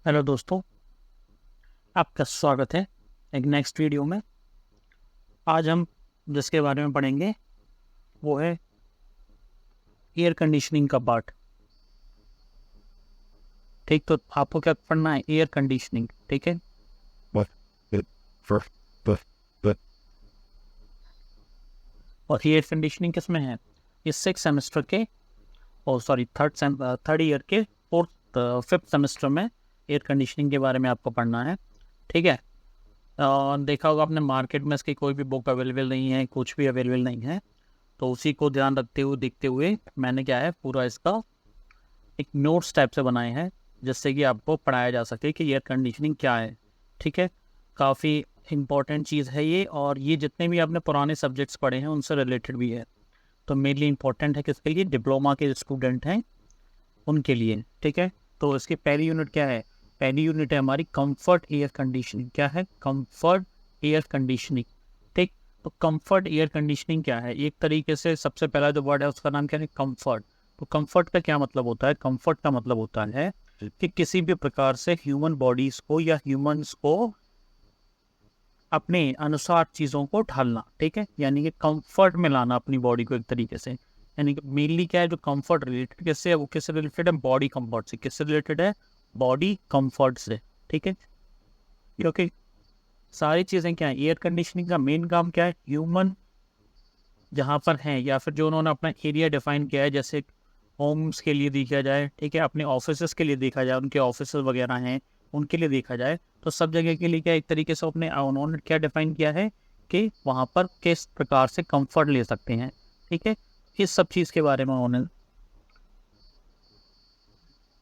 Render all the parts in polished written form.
Hello दोस्तों, आपका स्वागत है एक नेक्स्ट वीडियो में। आज हम जिसके बारे में पढ़ेंगे वो है एयर कंडीशनिंग का पार्ट। ठीक, तो आपको क्या पढ़ना है? Air conditioning. ठीक है, और एयर कंडीशनिंग किस में है? ये 6 सेमेस्टर के थर्ड ईयर के फिफ्थ सेमेस्टर में एयर कंडीशनिंग के बारे में आपको पढ़ना है। ठीक है, देखा होगा आपने मार्केट में इसकी कोई भी बुक अवेलेबल नहीं है, कुछ भी अवेलेबल नहीं है, तो उसी को ध्यान रखते हुए देखते हुए मैंने क्या है पूरा इसका एक नोट्स टाइप से बनाए हैं, जिससे कि आपको पढ़ाया जा सके कि एयर कंडीशनिंग क्या है। ठीक है, काफ़ी इम्पॉर्टेंट चीज़ है ये, और ये जितने भी आपने पुराने सब्जेक्ट्स पढ़े हैं उनसे रिलेटेड भी है। तो मेनली इम्पॉर्टेंट है किसके लिए? डिप्लोमा के स्टूडेंट हैं उनके लिए। ठीक है, तो इसकी पहली यूनिट क्या है? पहली यूनिट है हमारी कंफर्ट एयर कंडीशनिंग। क्या है? Comfort air conditioning. ठीक, तो कंफर्ट एयर कंडीशनिंग क्या है? एक तरीके से सबसे पहला जो वर्ड है उसका नाम क्या है? कंफर्ट। तो कंफर्ट का क्या मतलब होता है? कंफर्ट का मतलब होता है कि किसी भी प्रकार से ह्यूमन बॉडीज को या ह्यूमंस को अपने अनुसार चीज़ों को ढालना। ठीक है, यानी कि कंफर्ट में लाना अपनी बॉडी को एक तरीके से। यानी कि मेनली क्या है जो कंफर्ट रिलेटेड किससे है? वो किससे रिलेटेड है? बॉडी कंफर्ट से। किससे रिलेटेड है? बॉडी कंफर्ट से। ठीक है, क्योंकि सारी चीज़ें क्या है, एयर कंडीशनिंग का मेन काम क्या है? ह्यूमन जहाँ पर हैं या फिर जो उन्होंने अपना एरिया डिफाइन किया है, जैसे होम्स के लिए देखा जाए, ठीक है, अपने ऑफिस के लिए देखा जाए, उनके ऑफिस वगैरह हैं उनके लिए देखा जाए, तो सब जगह के लिए क्या एक तरीके से अपने उन्होंने क्या डिफाइन किया है कि वहाँ पर किस प्रकार से कंफर्ट ले सकते हैं। ठीक है, इस सब चीज़ के बारे में उन्होंने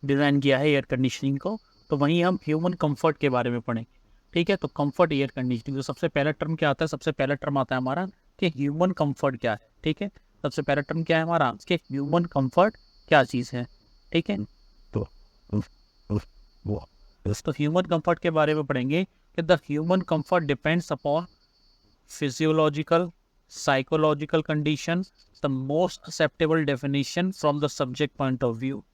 डिज़ाइन किया है एयर कंडीशनिंग को। तो वहीं हम ह्यूमन कंफर्ट के बारे में पढ़ेंगे। ठीक है, तो कंफर्ट एयर कंडीशनिंग, तो सबसे पहला टर्म क्या आता है? सबसे पहला टर्म आता है हमारा कि ह्यूमन कंफर्ट क्या है। ठीक है, सबसे पहला टर्म क्या है हमारा कि ह्यूमन कंफर्ट क्या चीज़ है। ठीक है, तो ह्यूमन कंफर्ट के बारे में पढ़ेंगे कि the human comfort depends upon physiological psychological condition, the most acceptable definition from the subject point of view.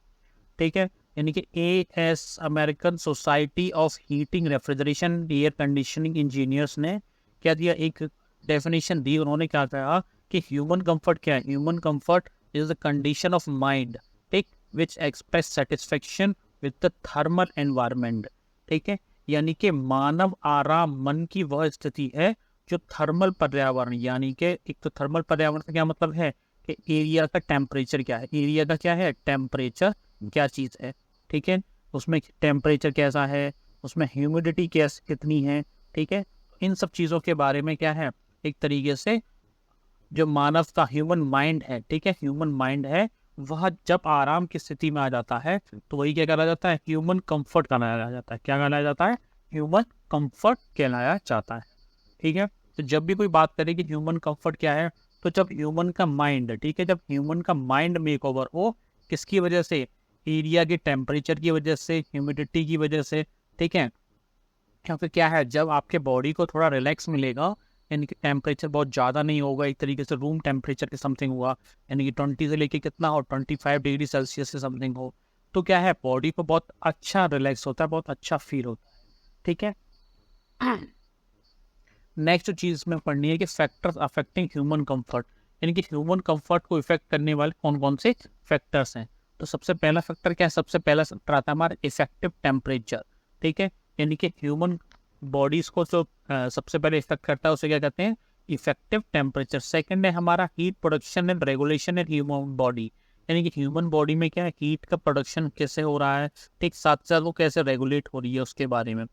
ठीक है, यानी कि AS American society of heating refrigeration air conditioning engineers ने क्या दिया? एक डेफिनेशन दी। उन्होंने क्या कहा कि ह्यूमन कंफर्ट क्या है? Human comfort is the condition of mind, ठीक, which express satisfaction with the thermal environment. ठीक है, यानी कि मानव आराम मन की वह स्थिति है जो थर्मल पर्यावरण, यानी कि एक तो थर्मल पर्यावरण का क्या मतलब है कि एरिया का टेम्परेचर क्या है, एरिया का क्या है टेम्परेचर क्या चीज़ है। ठीक है, उसमें टेम्परेचर कैसा है, उसमें ह्यूमिडिटी कितनी है। ठीक है, इन सब चीज़ों के बारे में क्या है एक तरीके से जो मानव का ह्यूमन माइंड है, ठीक है, ह्यूमन माइंड है, वह जब आराम की स्थिति में आ जाता है तो वही क्या कहलाया जाता है? ह्यूमन कंफर्ट कहलाया जाता है। क्या कहलाया जाता है? ह्यूमन कंफर्ट कहलाया जाता है। ठीक है, तो जब भी कोई बात करे कि ह्यूमन कंफर्ट क्या है, तो जब ह्यूमन का माइंड, ठीक है, जब ह्यूमन का माइंड मेक ओवर हो, किसकी वजह से? एरिया के टेम्परेचर की वजह से, ह्यूमिडिटी की वजह से। ठीक है, क्योंकि क्या है जब आपके बॉडी को थोड़ा रिलैक्स मिलेगा, यानी कि टेम्परेचर बहुत ज़्यादा नहीं होगा, एक तरीके से रूम टेम्परेचर के समथिंग हुआ, यानी कि 20 से लेके कितना हो, 25 डिग्री सेल्सियस से समथिंग हो, तो क्या है बॉडी को बहुत अच्छा रिलैक्स होता है, बहुत अच्छा फील होता है। ठीक है, नेक्स्ट चीज़ में पढ़नी है कि फैक्टर्स अफेक्टिंग ह्यूमन कंफर्ट, यानी कि ह्यूमन कंफर्ट को इफेक्ट करने वाले कौन कौन से फैक्टर्स हैं। तो सबसे पहला फैक्टर क्या है? सबसे पहला फैक्टर आता है हमारा इफेक्टिव टेम्परेचर। ठीक है, यानी कि ह्यूमन बॉडीज को जो सबसे पहले इफेक्ट करता है उसे क्या कहते हैं? Effective temperature. सेकंड है हमारा heat production and regulation in human body, यानी कि ह्यूमन बॉडी में क्या है हीट का प्रोडक्शन कैसे हो रहा है, ठीक, साथ साथ वो कैसे रेगुलेट हो रही है उसके बारे में।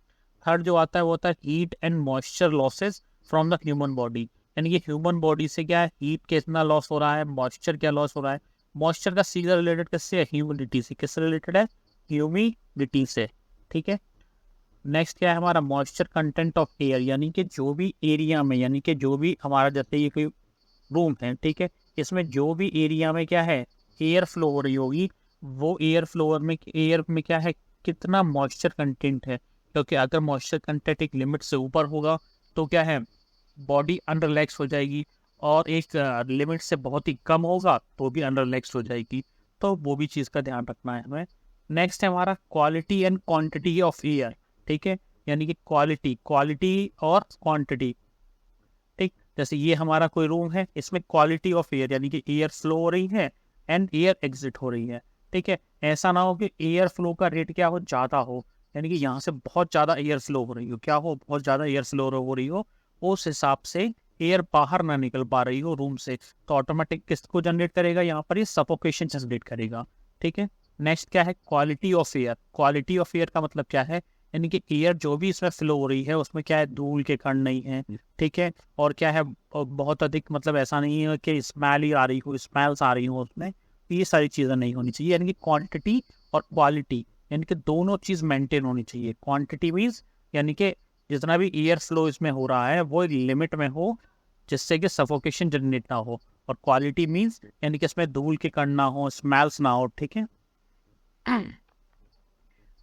थर्ड जो आता है वो होता है heat and moisture losses from the human body, यानी कि ह्यूमन बॉडी से क्या है हीट कितना लॉस हो रहा है, मॉइस्चर क्या लॉस हो रहा है। मॉइस्चर का सीधा रिलेटेड किससे है? ह्यूमिडिटी से। किससे रिलेटेड है? ह्यूमिडिटी से। ठीक है, नेक्स्ट क्या है हमारा? मॉइस्चर कंटेंट ऑफ एयर, यानी कि जो भी एरिया में, यानी कि जो भी हमारा जैसे ये कोई रूम है, ठीक है, इसमें जो भी एरिया में क्या है एयर फ्लो हो रही होगी, वो एयर में क्या है कितना मॉइस्चर कंटेंट है, क्योंकि अगर मॉइस्चर कंटेंट एक लिमिट से ऊपर होगा तो क्या है बॉडी अनरिलैक्स हो जाएगी, और एक लिमिट से बहुत ही कम होगा तो भी अनरिलैक्स हो जाएगी। तो वो भी चीज़ का ध्यान रखना है हमें। नेक्स्ट है हमारा quality and quantity of air, ठीक है, यानी कि क्वालिटी और क्वांटिटी, ठीक। जैसे ये हमारा कोई रूम है, इसमें क्वालिटी ऑफ एयर यानी कि एयर फ्लो हो रही है एंड एयर एग्जिट हो रही है, ठीक है। ऐसा ना हो कि एयर फ्लो का रेट क्या हो, ज़्यादा हो, यानी कि यहाँ से बहुत ज़्यादा एयर फ्लो हो रही हो, क्या हो, बहुत ज़्यादा एयर फ्लो हो रही हो, उस हिसाब से एयर बाहर ना निकल पा रही हो रूम से, तो ऑटोमेटिक किसको जनरेट करेगा, यहाँ पर ये सफोकेशन जनरेट करेगा, ठीक है। नेक्स्ट क्या है, quality of air. Quality of air का मतलब क्या है, यानी कि एयर जो भी इसमें फ्लो हो रही है उसमें क्या है, धूल के कण नहीं है, ठीक है, और क्या है, बहुत अधिक मतलब ऐसा नहीं है कि स्मेल ही आ रही हो, स्मेल्स आ रही हो उसमें, ये सारी चीज़ें नहीं होनी चाहिए। यानी कि क्वांटिटी और क्वालिटी यानी कि दोनों चीज़ मेंटेन होनी चाहिए। क्वांटिटी मीन्स यानी कि जितना भी एयर फ्लो इसमें हो रहा है वो एक लिमिट में हो, जिससे कि सफोकेशन जनरेट ना हो, और क्वालिटी मीन्स यानी कि इसमें धूल के कण ना हो, स्मेल्स ना हो, ठीक है।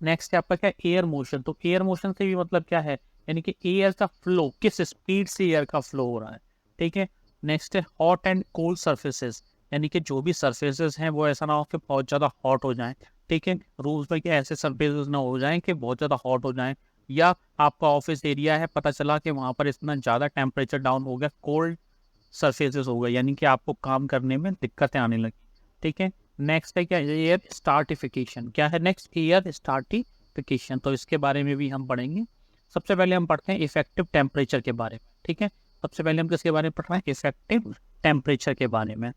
नेक्स्ट है आपका क्या, एयर मोशन। तो एयर मोशन से भी मतलब क्या है, यानी कि एयर का फ्लो, किस स्पीड से एयर का फ्लो हो रहा है, ठीक है। नेक्स्ट है हॉट एंड कोल्ड सर्फेसेस, यानी कि जो भी सर्फेसेस हैं वो ऐसा ना हो कि बहुत ज़्यादा हॉट हो जाएं, ठीक है। रूम्स में क्या ऐसे सर्फेसेस ना हो जाएं कि बहुत ज़्यादा हॉट हो जाएं, या आपका ऑफिस एरिया है, पता चला कि वहाँ पर इतना ज़्यादा टेम्परेचर डाउन हो गया, कोल्ड सरफेसेस हो गए, यानी कि आपको काम करने में दिक्कतें आने लगी, ठीक है। नेक्स्ट है क्या, एयर स्टार्टिफिकेशन। क्या है नेक्स्ट, एयर स्टार्टिफिकेशन, तो इसके बारे में भी हम पढ़ेंगे। सबसे पहले हम पढ़ते हैं इफेक्टिव टेम्परेचर के बारे में, ठीक है। सबसे पहले हम किसके बारे में पढ़ रहे हैं, इफेक्टिव टेम्परेचर के बारे में।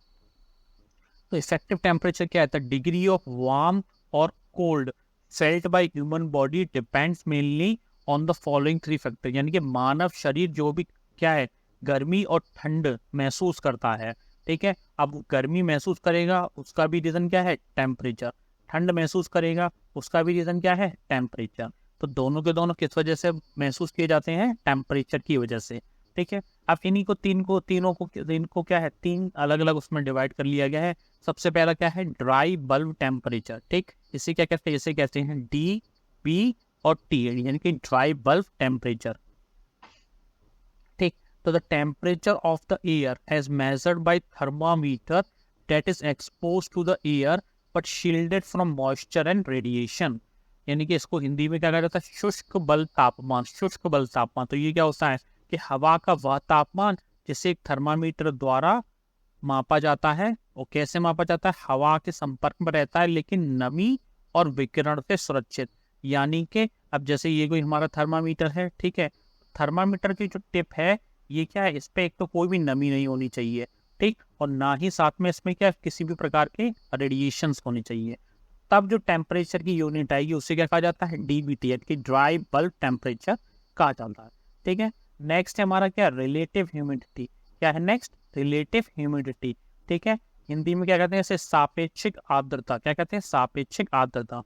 तो इफेक्टिव टेम्परेचर क्या है, द डिग्री ऑफ वार्म और cold felt by human body depends mainly on the following three factor, यानी कि मानव शरीर जो भी क्या है, गर्मी और ठंड महसूस करता है, ठीक है। अब गर्मी महसूस करेगा उसका भी रीजन क्या है, टेम्परेचर, ठंड महसूस करेगा उसका भी रीजन क्या है, टेम्परेचर। तो दोनों के दोनों किस वजह से महसूस किए जाते हैं, टेम्परेचर की वजह से, ठीक है। अब इन्हीं को तीन को क्या है, तीन अलग अलग उसमें डिवाइड कर लिया गया है। सबसे पहला क्या है, ड्राई बल्ब टेम्परेचर, ठीक। इसे क्या कहते हैं, इसे कहते हैं डी, बी और टी, यानी कि ड्राई बल्ब टेम्परेचर, ठीक। तो the temperature of the air as measured by thermometer that is expose to the air but shielded from moisture and radiation, यानी कि इसको हिंदी में क्या कहा जाता है, शुष्क बल तापमान। शुष्क बल तापमान, तो ये क्या होता है कि हवा का वह तापमान जिसे एक थर्मामीटर द्वारा मापा जाता है, और कैसे मापा जाता है, हवा के संपर्क में रहता है लेकिन नमी और विकिरण से सुरक्षित। यानी कि अब जैसे ये कोई हमारा थर्मामीटर है, ठीक है, थर्मामीटर की जो टिप है ये क्या है, इस पे एक तो कोई भी नमी नहीं होनी चाहिए, ठीक, और ना ही साथ में इसमें क्या किसी भी प्रकार के रेडिएशंस होनी चाहिए। तब जो टेम्परेचर की यूनिट आएगी उसे क्या कहा जाता है, डीबीटी, यानी कि ड्राई बल्ब टेम्परेचर कहा जाता है, ठीक है। नेक्स्ट है हमारा क्या, रिलेटिव ह्यूमिडिटी। क्या है नेक्स्ट, रिलेटिव ह्यूमिडिटी, ठीक है। हिंदी में क्या कहते हैं इसे, सापेक्षिक आर्द्रता। क्या कहते हैं, सापेक्षिक आर्द्रता।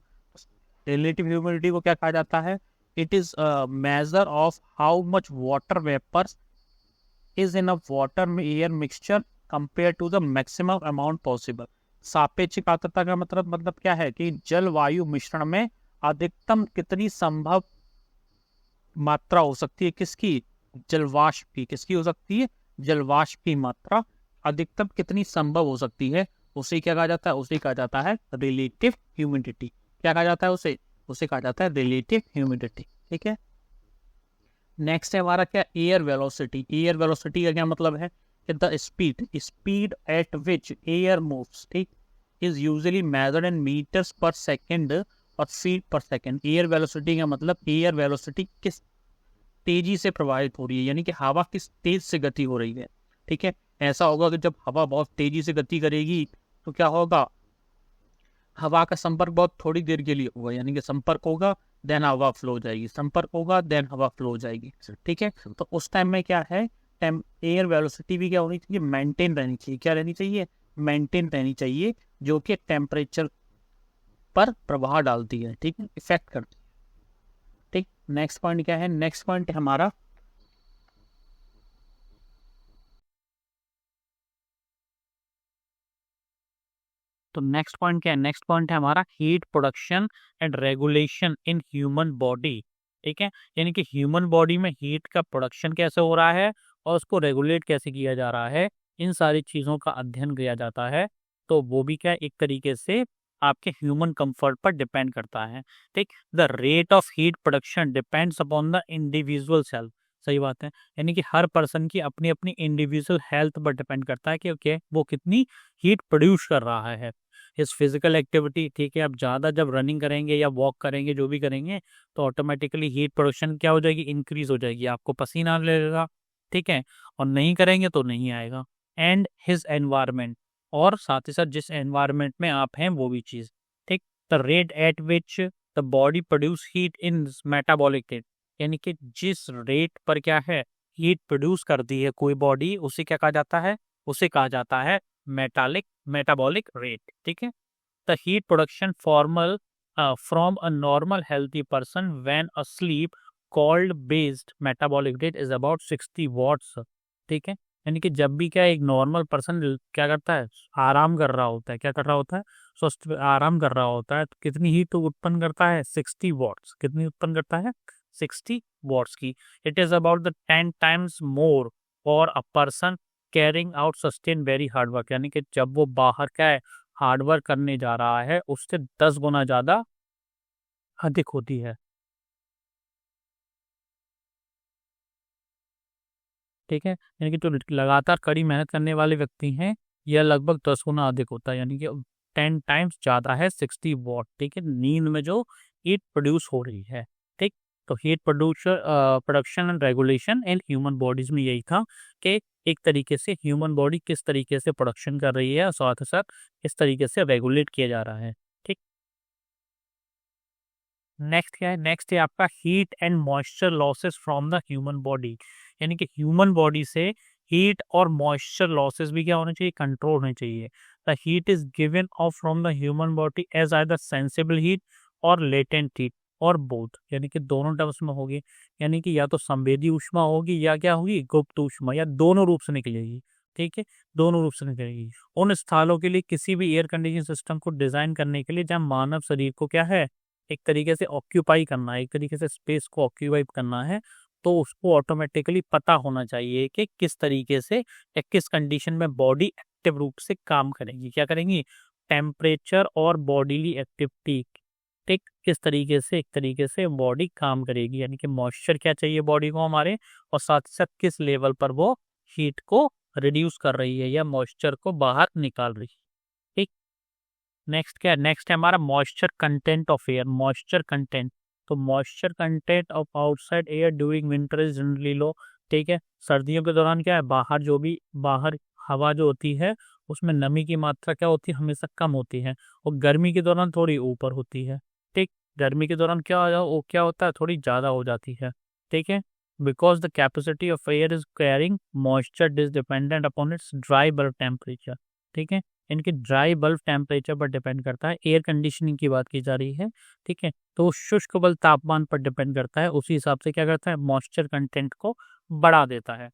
रिलेटिव ह्यूमिडिटी को क्या कहा जाता है, it is measure of how much water vapours is in a water air mixture compare to the maximum amount possible. सापेक्षिक आर्द्रता का मतलब क्या है कि जलवायु मिश्रण में अधिकतम कितनी संभव मात्रा हो सकती है, किसकी, जलवाष्प की, किसकी हो सकती है, जलवाष्प की मात्रा अधिकतम कितनी संभव हो सकती है, उसे क्या कहा जाता है, उसे कहा जाता है रिलेटिव ह्यूमिडिटी। क्या कहा जाता है उसे, उसे कहा जाता है रिलेटिव ह्यूमिडिटी, ठीक है। नेक्स्ट है हमारा क्या, एयर वेलोसिटी। एयर वेलोसिटी का क्या मतलब है कि the speed speed at which air moves, ठीक, is usually measured in meters per second और feet per second. Air velocity का मतलब एयर वेलोसिटी किस तेजी से प्रवाहित हो रही है, यानी कि हवा किस तेज से गति हो रही है, ठीक है। ऐसा होगा कि जब हवा बहुत तेजी से गति करेगी तो क्या होगा, हवा का संपर्क बहुत थोड़ी देर के लिए होगा, यानी कि संपर्क होगा देन हवा फ्लो हो जाएगी, संपर्क होगा देन हवा फ्लो हो जाएगी, ठीक है। तो उस टाइम में क्या है, एयर वेलोसिटी भी क्या होनी चाहिए, मेंटेन रहनी चाहिए। क्या रहनी चाहिए, मेंटेन रहनी चाहिए, जो कि टेम्परेचर पर प्रभाव डालती है, ठीक है, इफेक्ट करती है, ठीक। नेक्स्ट पॉइंट क्या है, नेक्स्ट पॉइंट हमारा तो नेक्स्ट पॉइंट क्या है, नेक्स्ट पॉइंट है हमारा heat production and regulation in human body, ठीक है। यानी कि ह्यूमन बॉडी में हीट का प्रोडक्शन कैसे हो रहा है और उसको रेगुलेट कैसे किया जा रहा है, इन सारी चीज़ों का अध्ययन किया जाता है। तो वो भी क्या एक तरीके से आपके ह्यूमन कंफर्ट पर डिपेंड करता है। ठीक, the rate of heat production depends upon the individual self. सही बात है, यानी कि हर पर्सन की अपनी अपनी इंडिविजुअल हेल्थ पर डिपेंड करता है कि ओके वो कितनी हीट प्रोड्यूस कर रहा है इस फिजिकल एक्टिविटी। ठीक है, आप ज़्यादा जब रनिंग करेंगे या वॉक करेंगे जो भी करेंगे तो ऑटोमेटिकली हीट प्रोडक्शन क्या हो जाएगी, इंक्रीज हो जाएगी, आपको पसीना लगेगा। ठीक है, और नहीं करेंगे तो नहीं आएगा। एंड हिज एनवायरमेंट, और साथ ही साथ जिस एनवायरमेंट में आप हैं वो भी चीज़। ठीक, the rate at which the body produce heat in metabolic rate, यानी कि जिस रेट पर क्या है हीट प्रोड्यूस करती है कोई बॉडी, उसे क्या कहा जाता है, उसे कहा जाता है मेटाबॉलिक रेट। ठीक है, the heat production formal from a normal healthy person when asleep called based metabolic rate is about 60 watts. ठीक है, यानी कि जब भी क्या एक नॉर्मल पर्सन क्या करता है, आराम कर रहा होता है, क्या कर रहा होता है, स्वस्थ आराम कर रहा होता है, तो कितनी हीट उत्पन्न करता है, 60 वॉट्स। कितनी उत्पन्न करता है, 60 वॉट्स की। It is about the 10 times more for a person carrying out sustain very hard work, यानी कि जब वो बाहर क्या है हार्ड वर्क करने जा रहा है उससे 10 गुना ज्यादा अधिक होती है। ठीक है, यानी कि जो लगातार कड़ी मेहनत करने वाले व्यक्ति हैं यह लगभग 10 गुना अधिक होता है, यानी कि 10 टाइम्स ज़्यादा है 60 वॉट। ठीक है, नींद में जो हीट प्रोड्यूस हो रही है। ठीक, तो heat production and regulation in human bodies में यही था कि एक तरीके से ह्यूमन बॉडी किस तरीके से प्रोडक्शन कर रही है और साथ ही साथ किस तरीके से रेगुलेट किया जा रहा है। ठीक, नेक्स्ट क्या है, नेक्स्ट है आपका heat and moisture losses from the human body, यानी कि ह्यूमन बॉडी से हीट और मॉइस्चर लॉसेस भी क्या होने चाहिए, कंट्रोल होने चाहिए। The heat is given off from the human body as either sensible heat और लेटेंट हीट और बोथ, यानी कि दोनों टर्म्स में होगी, यानी कि या तो संवेदी ऊष्मा होगी या क्या होगी, गुप्त ऊष्मा, या दोनों रूप से निकलेगी। ठीक है, दोनों रूप से निकलेगी। उन स्थलों के लिए किसी भी एयर कंडीशन सिस्टम को डिजाइन करने के लिए जहाँ मानव शरीर को क्या है एक तरीके से ऑक्यूपाई करना है, एक तरीके से स्पेस को ऑक्यूपाई करना है, तो उसको ऑटोमेटिकली पता होना चाहिए कि किस तरीके से या किस कंडीशन में बॉडी एक्टिव रूप से काम करेगी, क्या करेंगी, टेम्परेचर और बॉडीली एक्टिविटी। ठीक, किस तरीके से एक तरीके से बॉडी काम करेगी, यानी कि मॉइस्चर क्या चाहिए बॉडी को हमारे, और साथ ही साथ किस लेवल पर वो हीट को रिड्यूस कर रही है या मॉइस्चर को बाहर निकाल रही है। ठीक, नेक्स्ट क्या है, नेक्स्ट है हमारा moisture content of air, moisture content. तो moisture content of outside air during winter is generally low. ठीक है, सर्दियों के दौरान क्या है बाहर जो भी बाहर हवा जो होती है उसमें नमी की मात्रा क्या होती है, हमेशा कम होती है, और गर्मी के दौरान थोड़ी ऊपर होती है। ठीक, गर्मी के दौरान क्या होता है, थोड़ी ज़्यादा हो जाती है। ठीक है, because the capacity of air is carrying moisture is dependent upon its dry bulb temperature. ठीक है, इनके ड्राई बल्ब टेम्परेचर पर डिपेंड करता है, एयर कंडीशनिंग की बात की जा रही है। ठीक है, तो शुष्क बल्ब तापमान पर डिपेंड करता है, उसी हिसाब से क्या करता है मॉइस्चर कंटेंट को बढ़ा देता है।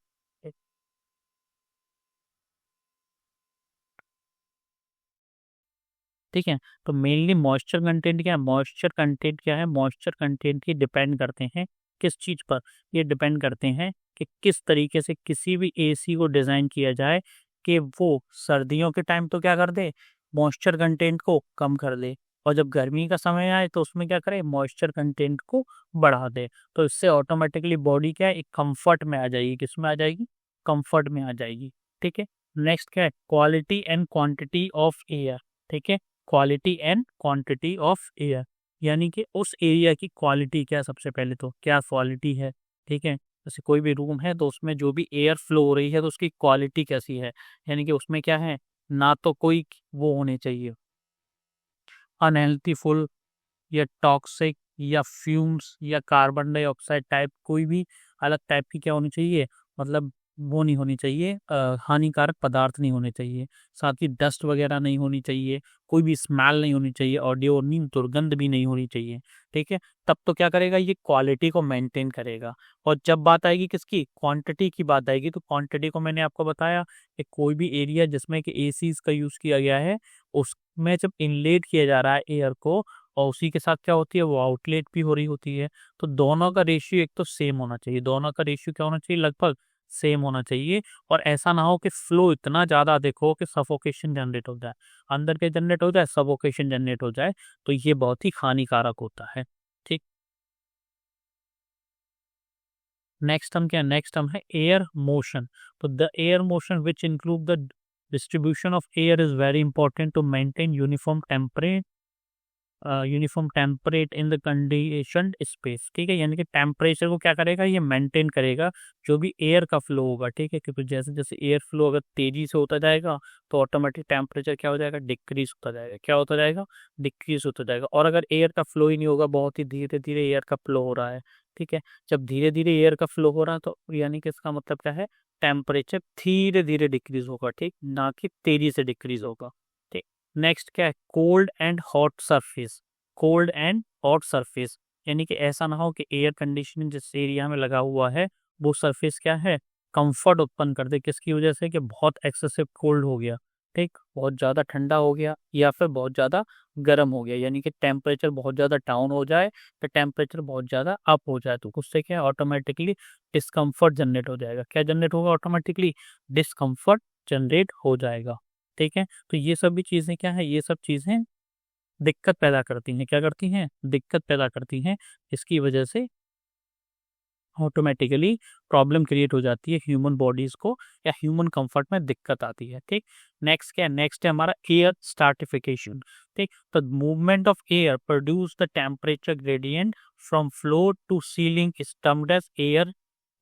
ठीक है, तो मेनली मॉइस्चर कंटेंट क्या है, मॉइस्चर कंटेंट क्या है, मॉइस्चर कंटेंट की डिपेंड करते हैं किस चीज़ पर, ये डिपेंड करते हैं कि किस तरीके से किसी भी एसी को डिज़ाइन किया जाए कि वो सर्दियों के टाइम तो क्या कर दे, मॉइस्चर कंटेंट को कम कर दे, और जब गर्मी का समय आए तो उसमें क्या करे, मॉइस्चर कंटेंट को बढ़ा दे। तो इससे ऑटोमेटिकली बॉडी क्या है एक कंफर्ट में आ जाएगी, किस में आ जाएगी, कंफर्ट में आ जाएगी। ठीक है, नेक्स्ट क्या है, quality and quantity of air. ठीक है, quality and quantity of air, यानी कि उस एरिया की क्वालिटी क्या, सबसे पहले तो क्या क्वालिटी है। ठीक है, जैसे कोई भी रूम है तो उसमें जो भी एयर फ्लो हो रही है तो उसकी क्वालिटी कैसी है, यानी कि उसमें क्या है, ना तो कोई वो होने चाहिए अनहेल्थी फुल या टॉक्सिक या फ्यूम्स या कार्बन डाइऑक्साइड टाइप कोई भी अलग टाइप की क्या होनी चाहिए, मतलब वो नहीं होनी चाहिए, हानिकारक पदार्थ नहीं होने चाहिए, साथ ही डस्ट वगैरह नहीं होनी चाहिए, कोई भी स्मेल नहीं होनी चाहिए, ऑडियो नहीं दुर्गंध भी नहीं होनी चाहिए। ठीक है, तब तो क्या करेगा ये क्वालिटी को मेंटेन करेगा। और जब बात आएगी किसकी, क्वांटिटी की बात आएगी, तो क्वांटिटी को मैंने आपको बताया कि कोई भी एरिया जिसमें कि एसीज का यूज़ किया गया है उसमें जब इनलेट किया जा रहा है एयर को, और उसी के साथ क्या होती है वो आउटलेट भी हो रही होती है, तो दोनों का रेशियो एक तो सेम होना चाहिए, दोनों का रेशियो क्या होना चाहिए, लगभग सेम होना चाहिए। और ऐसा ना हो कि फ्लो इतना ज़्यादा देखो कि सफोकेशन जनरेट हो जाए, अंदर के जनरेट हो जाए, सफोकेशन जनरेट हो जाए, तो ये बहुत ही हानिकारक होता है। ठीक, नेक्स्ट हम है एयर मोशन। तो the air motion which include the distribution of air is very important to maintain uniform temperate in the conditioned space. ठीक है, यानी कि टेम्परेचर को क्या करेगा, ये मेंटेन करेगा जो भी एयर का फ्लो होगा। ठीक है, क्योंकि जैसे जैसे एयर फ्लो अगर तेजी से होता जाएगा तो ऑटोमेटिक टेम्परेचर क्या हो जाएगा, डिक्रीज होता जाएगा। क्या होता जाएगा, डिक्रीज होता जाएगा। और अगर एयर का फ्लो ही नहीं होगा, बहुत ही धीरे धीरे एयर का फ्लो हो रहा है, ठीक है, जब धीरे धीरे एयर का फ्लो हो रहा है तो यानी कि इसका मतलब क्या है, टेम्परेचर धीरे धीरे डिक्रीज होगा। ठीक, ना कि तेजी से डिक्रीज होगा। ठीक, नेक्स्ट क्या है, cold and hot surface. Cold and hot surface यानी कि ऐसा ना हो कि एयर कंडीशनिंग जिस एरिया में लगा हुआ है वो सरफेस क्या है, कंफर्ट उत्पन्न कर दे। किसकी वजह से, कि बहुत एक्सेसिव कोल्ड हो गया, ठीक, बहुत ज़्यादा ठंडा हो गया, या फिर बहुत ज़्यादा गर्म हो गया, यानी कि टेम्परेचर बहुत ज़्यादा डाउन हो जाए तो टेम्परेचर बहुत ज़्यादा अप हो जाए, तो उससे क्या ऑटोमेटिकली डिस्कम्फर्ट जनरेट हो जाएगा। क्या जनरेट होगा, ऑटोमेटिकली डिस्कम्फर्ट जनरेट हो जाएगा। ठीक है, तो ये सब भी चीज़ें क्या है, ये सब चीज़ें दिक्कत पैदा करती हैं। क्या करती हैं, दिक्कत पैदा करती हैं। इसकी वजह से ऑटोमेटिकली प्रॉब्लम क्रिएट हो जाती है ह्यूमन बॉडीज को, या ह्यूमन कंफर्ट में दिक्कत आती है। ठीक, नेक्स्ट क्या है, नेक्स्ट है हमारा एयर स्टार्टिफिकेशन। ठीक, तो movement of air produce the temperature gradient from floor to ceiling is termed as air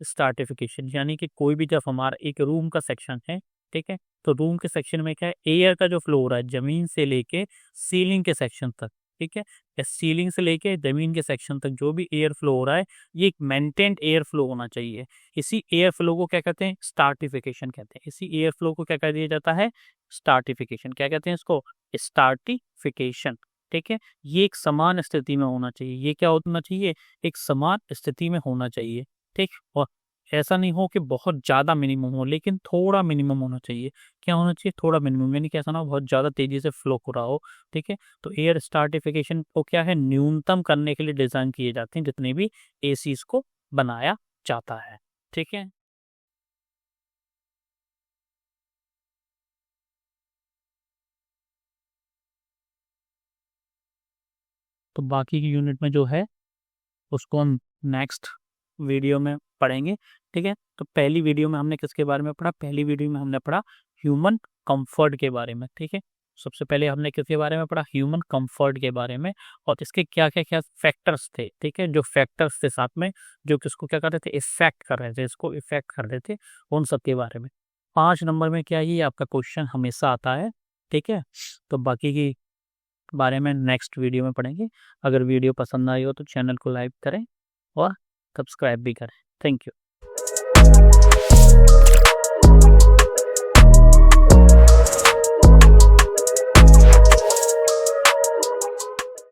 stratification. यानी कि कोई भी जब हमारा एक रूम का सेक्शन है, ठीक है, तो रूम के सेक्शन में क्या है, एयर का जो फ्लो हो रहा है जमीन से लेके सीलिंग के सेक्शन तक, ठीक है, या सीलिंग से लेके जमीन के सेक्शन तक जो भी एयर फ्लो हो रहा है ये एक मेंटेन्ड एयर फ्लो होना चाहिए। इसी एयर फ्लो को क्या कहते हैं, स्टार्टिफिकेशन कहते हैं। इसी एयर फ्लो को क्या कह दिया जाता है, स्टार्टिफिकेशन। क्या कहते हैं इसको, स्टार्टिफिकेशन। ठीक है, ये एक समान स्थिति में होना चाहिए। ये क्या होना चाहिए, एक समान स्थिति में होना चाहिए। ठीक, और ऐसा नहीं हो कि बहुत ज़्यादा मिनिमम हो, लेकिन थोड़ा मिनिमम होना चाहिए। क्या होना चाहिए, थोड़ा मिनिमम, यानी कि ऐसा ना हो बहुत ज़्यादा तेज़ी से फ्लो हो रहा हो। ठीक है, तो एयर स्टार्टिफिकेशन को क्या है, न्यूनतम करने के लिए डिज़ाइन किए जाते हैं जितने भी एसीज को बनाया जाता है। ठीक है, तो बाकी की यूनिट में जो है उसको हम नेक्स्ट वीडियो में पढ़ेंगे। ठीक है, तो पहली वीडियो में हमने किसके बारे में पढ़ा, पहली वीडियो में हमने पढ़ा ह्यूमन कंफर्ट के बारे में। ठीक है, सबसे पहले हमने किसके बारे में पढ़ा, ह्यूमन कंफर्ट के बारे में, और इसके क्या क्या क्या फैक्टर्स थे। ठीक है, जो फैक्टर्स थे साथ में जो किसको क्या कर रहे थे, इफेक्ट कर रहे थे, इसको इफेक्ट कर रहे थे, उन सब के बारे में। 5 नंबर में क्या, ये आपका क्वेश्चन हमेशा आता है। ठीक है, तो बाकी की बारे में नेक्स्ट वीडियो में पढ़ेंगे। अगर वीडियो पसंद आई हो तो चैनल को लाइक करें और सब्सक्राइब भी करें। Thank you.